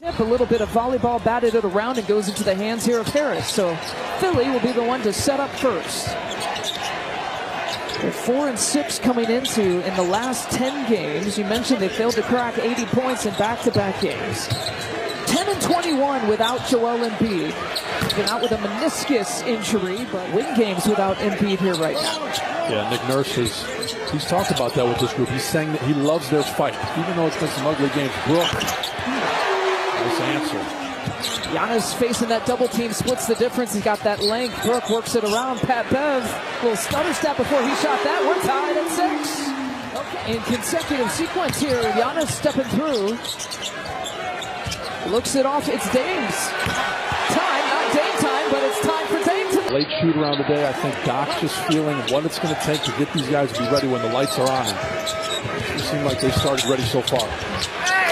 A little bit of volleyball batted it around and goes into the hands here of Harris. So Philly will be the one to set up first. They're 4-6 coming into in the last 10 games. You mentioned they failed to crack 80 points in back-to-back games. 10-21 without Joel Embiid. He's been out with a meniscus injury, but win games without Embiid here right now. Yeah, Nick Nurse he's talked about that with this group. He's saying that he loves their fight, even though it's been some ugly games. Brooke, nice answer. Giannis facing that double team, splits the difference. He's got that length. Brooke works it around. Pat Bev, little stutter step before he shot that. We're tied at 6. Okay. In consecutive sequence here, Giannis stepping through. Looks it off. It's Dame's time, not Dame time, but it's time for Dame to. Late shoot around the day. I think Doc's just feeling what it's going to take to get these guys to be ready when the lights are on. And it seemed like they started ready so far.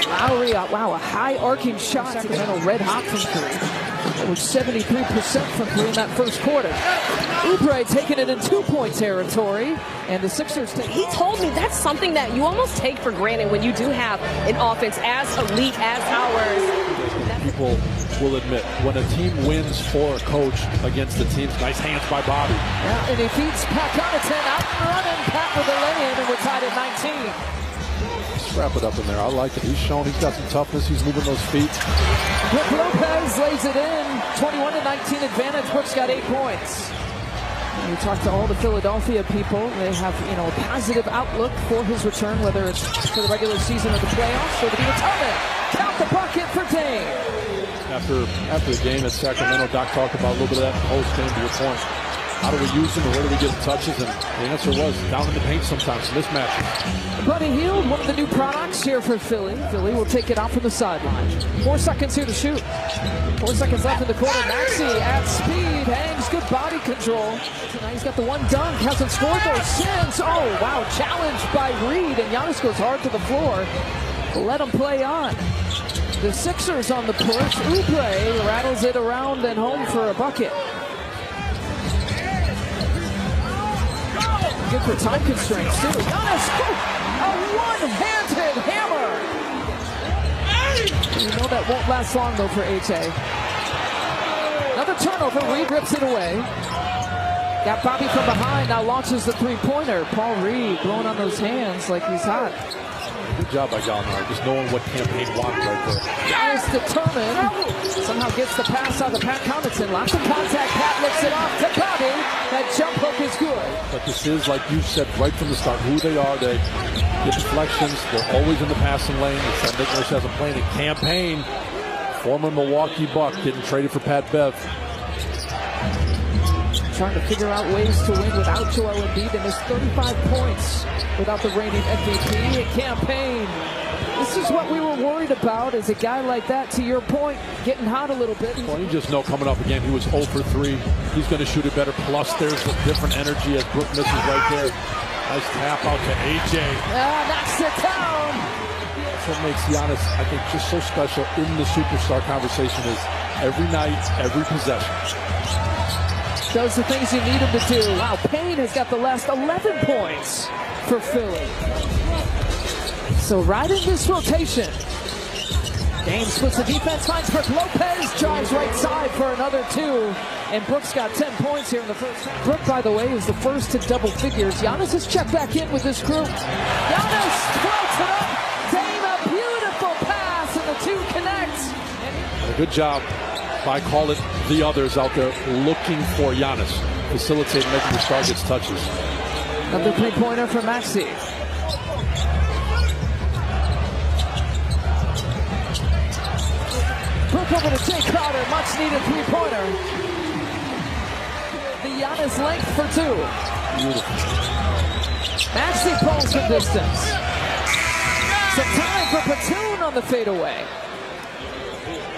Lowry, wow, a high arcing shot. Sacramento red hot from three. It was 73% from three in that first quarter. Oubre taking it in 2-point territory, and the Sixers take. He told me that's something that you almost take for granted when you do have an offense as elite as ours. People will admit when a team wins for a coach against the team's nice hands by Bobby. Yeah, and he feeds Pat Connaughton out and running. Pat with the lay-in, and we're tied at 19. Wrap it up in there. I like it. He's shown he's got some toughness. He's moving those feet. Brook Lopez lays it in. 21-19 advantage. Brook's got 8 points. And we talked to all the Philadelphia people. They have, a positive outlook for his return, whether it's for the regular season or the playoffs or to be returning. Count the bucket for Dame. After the game at Sacramento, Doc talked about a little bit of that post game. To your point, how do we use them and where do we get touches? And the answer was down in the paint sometimes, mismatches. Buddy Hield, one of the new products here for Philly. Philly will take it out from the sideline. 4 seconds here to shoot. 4 seconds left in the quarter. Maxey at speed, hangs, good body control. Tonight he's got the one dunk, hasn't scored those since. Oh, wow, challenged by Reed, and Giannis goes hard to the floor. Let him play on. The Sixers on the push. Oubre rattles it around and home for a bucket. Good for time constraints, too. Giannis, a one-handed hammer. You know that won't last long, though, for H.A. Another turnover. Reed rips it away. Got Bobby from behind. Now launches the three-pointer. Paul Reed blowing on those hands like he's hot. Good job by Gallinari, just knowing what campaign wanted right there. Giannis determined. Somehow gets the pass out of Pat Connaughton. Lots of contact. Pat lifts it off to Bobby. That jump hook is good. But this is, like you said right from the start, who they are. They get deflections. They're always in the passing lane. It's Nick Nurse hasn't played in campaign. Former Milwaukee Buck getting traded for Pat Bev. Trying to figure out ways to win without Joel Embiid. They missed 35 points without the reigning MVP. Campaign. This is what we were worried about, is a guy like that, to your point, getting hot a little bit. Well, you just know coming up again, he was 0 for 3. He's going to shoot it better. Plus, there's a different energy as Brook misses right there. Nice tap out to AJ. Knocks it down. That's what makes Giannis, I think, just so special in the superstar conversation is every night, every possession. Does the things you need him to do. Wow, Payne has got the last 11 points for Philly. So right in this rotation. Dame splits the defense, finds Brook Lopez, drives right side for another 2. And Brook's got 10 points here in the first half. Brook, by the way, is the first to double figures. Giannis has checked back in with this group. Giannis floats it up. Dame, a beautiful pass, and the 2 connect. Good job by, call it, the others out there looking for Giannis. Facilitating, making the star gets touches. Another three-pointer for Maxey. Brook over to Jay Crowder, much needed three-pointer. The Giannis length for 2. Beautiful. Maxey pulls the distance. Some time for Platoon on the fadeaway.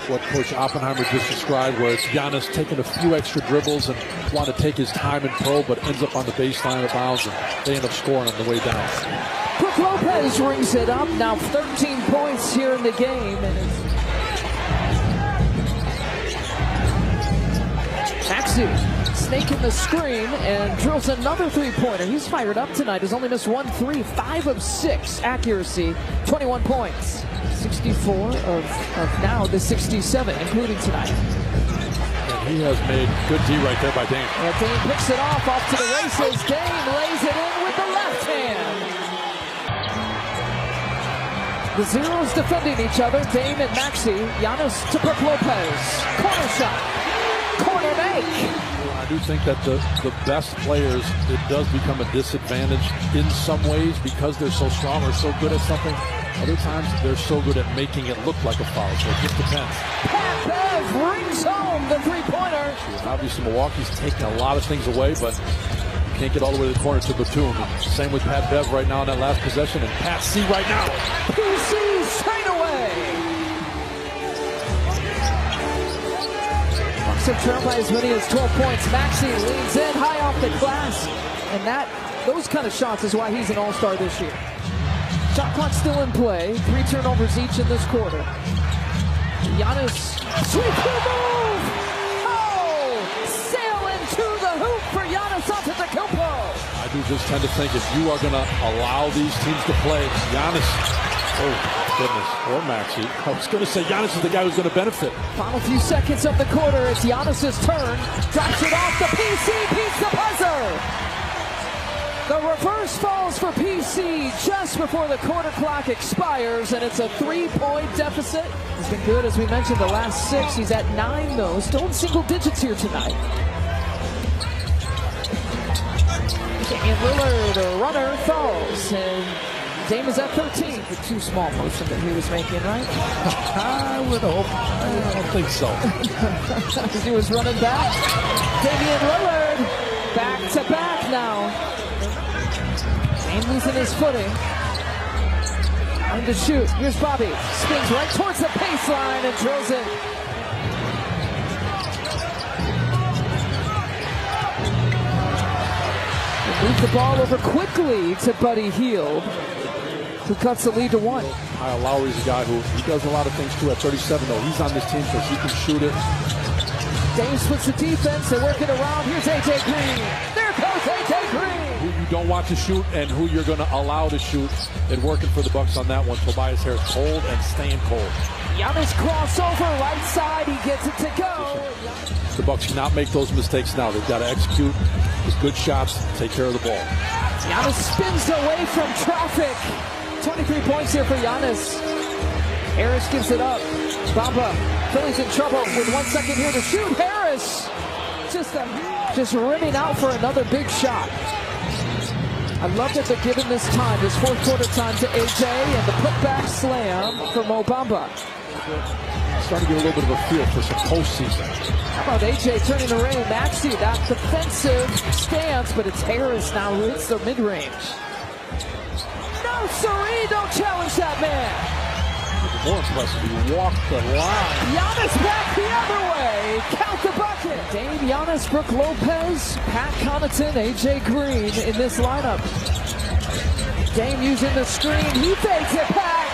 What Coach Oppenheimer just described, where it's Giannis taking a few extra dribbles and want to take his time and probe, but ends up on the baseline of bounds, and they end up scoring on the way down. Brook Lopez rings it up. Now 13 points here in the game. And it's Maxey snaking the screen and drills another three-pointer. He's fired up tonight. He's only missed 1 3, 5 of 6 accuracy, 21 points. 64 of now the 67, including tonight. And he has made good D right there by Dame. And Dame picks it off to the races. Dame lays it in with the left hand. The Zeros defending each other. Dame and Maxey. Giannis to Brook Lopez. Corner shot. Corner make. I do think that the best players, it does become a disadvantage in some ways because they're so strong or so good at something. Other times, they're so good at making it look like a foul, so it just depends. Pat Bev brings home the three-pointer. Obviously, Milwaukee's taking a lot of things away, but you can't get all the way to the corner to Batum. Same with Pat Bev right now in that last possession, and Pat C right now. PC straight away. Bucks have trailed by as many as 12 points. Maxey leans in high off the glass, and those kind of shots is why he's an all-star this year. Shot clock still in play. 3 turnovers each in this quarter. Giannis, sweep move! Oh! Sailing to the hoop for Giannis Antetokounmpo. I do just tend to think if you are going to allow these teams to play, Giannis, oh goodness, or Maxey. I was going to say Giannis is the guy who's going to benefit. Final few seconds of the quarter. It's Giannis' turn. Drops it off the PC. Beats the buzzer. The reverse falls for PC just before the quarter clock expires, and it's a 3-point deficit. He's been good, as we mentioned, the last 6. He's at 9, though. Still in single digits here tonight. Damian Lillard, a runner, falls, and Dame is at 13. The too small motion that he was making, right? I would hope. I don't think so. He was running back. Damian Lillard, back-to-back now. Dame losing his footing. And to shoot. Here's Bobby. Spins right towards the baseline and drills it. They move the ball over quickly to Buddy Hield, who cuts the lead to 1. Kyle Lowry's a guy who does a lot of things too at 37, though. He's on this team so he can shoot it. Dame splits the defense. They work it around. Here's A.J. Green. There goes A.J. Green. Who you don't want to shoot and who you're going to allow to shoot. And working for the Bucks on that one. Tobias Harris cold and staying cold. Giannis crossover, right side. He gets it to go. The Bucks cannot make those mistakes now. They've got to execute with good shots, take care of the ball. Giannis spins away from traffic. 23 points here for Giannis. Harris gives it up. Bamba, Philly's in trouble with 1 second here to shoot. Harris just rimming out for another big shot. I love that they're giving this time, this fourth quarter time to AJ, and the putback slam for Mo Bamba. Starting to get a little bit of a feel for some postseason. How about AJ turning the ring? Maxey, that defensive stance, but it's Harris now who hits the mid-range. No, siree, don't challenge that man. More impressive, he walked the line. Giannis back the other way. Count the bucket. Dame, Giannis, Brook Lopez, Pat Connaughton, AJ Green in this lineup. Dame using the screen. He fakes it back.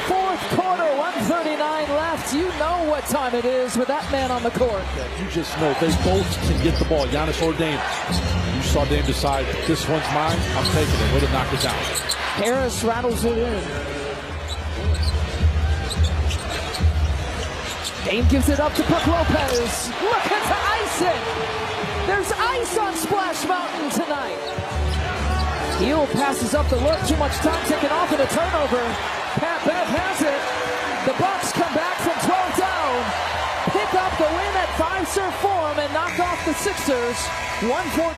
Fourth quarter, 1:39 left. You know what time it is with that man on the court. Yeah, you just know they both can get the ball, Giannis or Dame. You saw Dame decide, this one's mine, I'm taking it. Way to knock it down. Harris rattles it in. Dame gives it up to Brook Lopez. Look at the ice it. There's ice on Splash Mountain tonight. Hield passes up the look. Too much time taken off in a turnover. Pat Bev has it. The Bucks come back from 12 down. Pick up the win at 5-serve form and knock off the Sixers. 1-4.